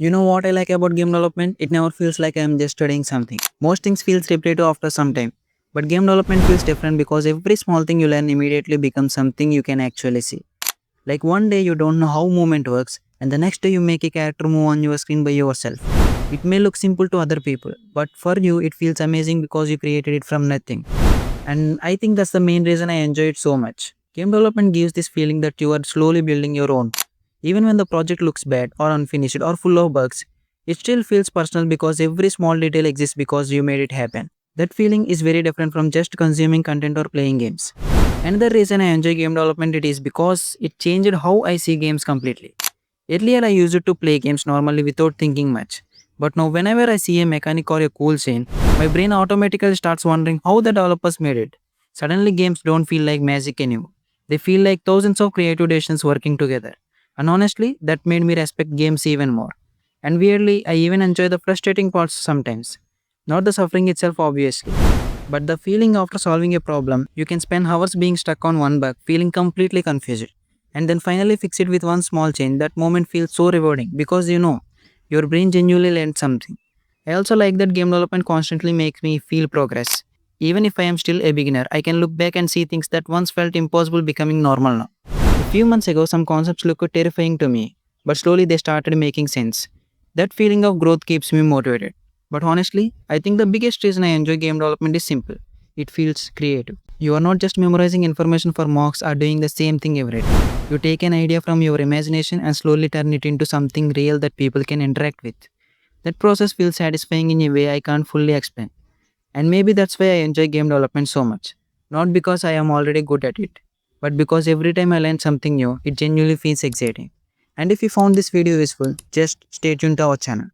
You know what I like about game development? It never feels like I am just studying something. Most things feels repetitive after some time. But game development feels different because every small thing you learn immediately becomes something you can actually see. Like one day you don't know how movement works, and the next day you make a character move on your screen by yourself. It may look simple to other people, but for you it feels amazing because you created it from nothing. And I think that's the main reason I enjoy it so much. Game development gives this feeling that you are slowly building your own. Even when the project looks bad or unfinished or full of bugs, it still feels personal because every small detail exists because you made it happen. That feeling is very different from just consuming content or playing games. Another reason I enjoy game development it is because it changed how I see games completely. Earlier I used to play games normally without thinking much. But now whenever I see a mechanic or a cool scene, my brain automatically starts wondering how the developers made it. Suddenly games don't feel like magic anymore. They feel like thousands of creative decisions working together. And honestly, that made me respect games even more. And weirdly, I even enjoy the frustrating parts sometimes. Not the suffering itself, obviously, but the feeling after solving a problem, you can spend hours being stuck on one bug, feeling completely confused, and then finally fix it with one small change. That moment feels so rewarding because you know your brain genuinely learned something. I also like that game development constantly makes me feel progress. Even if I am still a beginner, I can look back and see things that once felt impossible becoming normal now. A few months ago, some concepts looked terrifying to me, but slowly they started making sense. That feeling of growth keeps me motivated. But honestly, I think the biggest reason I enjoy game development is simple. It feels creative. You are not just memorizing information for mocks or doing the same thing every day. You take an idea from your imagination and slowly turn it into something real that people can interact with. That process feels satisfying in a way I can't fully explain. And maybe that's why I enjoy game development so much. Not because I am already good at it, but because every time I learn something new, it genuinely feels exciting. And if you found this video useful, just stay tuned to our channel.